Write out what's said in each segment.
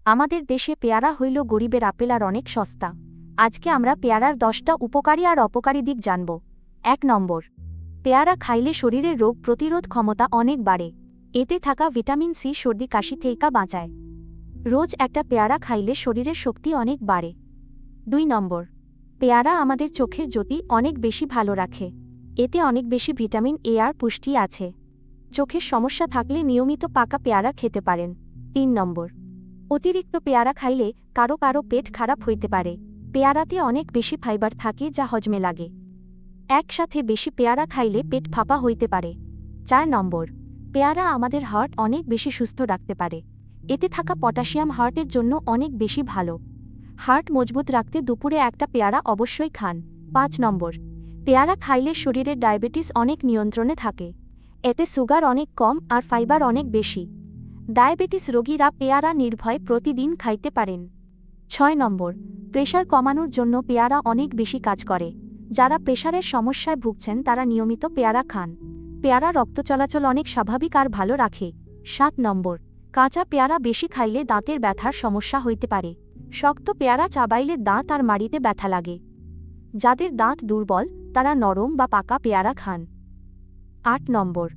আমাদের দেশে পেয়ারা হইল গরিবের আপেল আর অনেক সস্তা। আজকে আমরা পেয়ারার 10টা উপকারী আর অপকারী দিক জানব। 1 নম্বর, পেয়ারা খাইলে শরীরের রোগ প্রতিরোধ ক্ষমতা অনেক বাড়ে। এতে থাকা ভিটামিন সি সর্দি কাশি থেকে বাঁচায়। রোজ একটা পেয়ারা খাইলে শরীরের শক্তি অনেক বাড়ে। 2 নম্বর, পেয়ারা আমাদের চোখের জ্যোতি অনেক বেশি ভালো রাখে। এতে অনেক বেশি ভিটামিন এ আর পুষ্টি আছে। চোখের সমস্যা থাকলে নিয়মিত পাকা পেয়ারা খেতে পারেন। 3 নম্বর, অতিরিক্ত পেয়ারা খাইলে কারো কারো পেট খারাপ হইতে পারে। পেয়ারাতে অনেক বেশি ফাইবার থাকে যা হজমে লাগে। একসাথে বেশি পেয়ারা খাইলে পেট ফাঁপা হইতে পারে। 4 নম্বর, পেয়ারা আমাদের হার্ট অনেক বেশি সুস্থ রাখতে পারে। এতে থাকা পটাশিয়াম হার্টের জন্য অনেক বেশি ভালো। হার্ট মজবুত রাখতে দুপুরে একটা পেয়ারা অবশ্যই খান। 5 নম্বর, পেয়ারা খাইলে শরীরের ডায়াবেটিস অনেক নিয়ন্ত্রণে থাকে। এতে সুগার অনেক কম আর ফাইবার অনেক বেশি। ডায়াবেটিস রোগীরা পেয়ারা নির্ভয়ে প্রতিদিন খাইতে পারেন। 6 নম্বর, প্রেশার কমানোর জন্য পেয়ারা অনেক বেশি কাজ করে। যারা প্রেশারের সমস্যায় ভুগছেন তারা নিয়মিত পেয়ারা খান। পেয়ারা রক্ত চলাচল অনেক স্বাভাবিক আর ভালো রাখে। 7 নম্বর, কাঁচা পেয়ারা বেশি খাইলে দাঁতের ব্যথার সমস্যা হইতে পারে। শক্ত পেয়ারা চাবাইলে দাঁত আর মাড়িতে ব্যথা লাগে। যাদের দাঁত দুর্বল তারা নরম বা পাকা পেয়ারা খান। 8 নম্বর,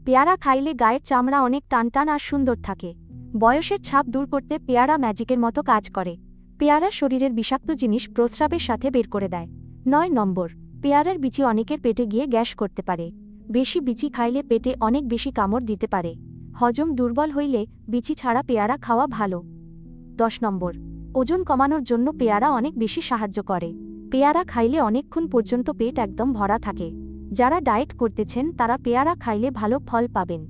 পেয়ারা খাইলে গায়ের চামড়া অনেক টানটান আর সুন্দর থাকে। বয়সের ছাপ দূর করতে পেয়ারা ম্যাজিকের মতো কাজ করে। পেয়ারা শরীরের বিষাক্ত জিনিস প্রস্রাবের সাথে বের করে দেয়। 9 নম্বর, পেয়ারার বিচি অনেকের পেটে গিয়ে গ্যাস করতে পারে। বেশি বিচি খাইলে পেটে অনেক বেশি কামড় দিতে পারে। হজম দুর্বল হইলে বিচি ছাড়া পেয়ারা খাওয়া ভালো। 10 নম্বর, ওজন কমানোর জন্য পেয়ারা অনেক বেশি সাহায্য করে। পেয়ারা খাইলে অনেকক্ষণ পর্যন্ত পেট একদম ভরা থাকে। যারা ডায়েট করতেছেন তারা পেয়ারা খাইলে ভালো ফল পাবেন।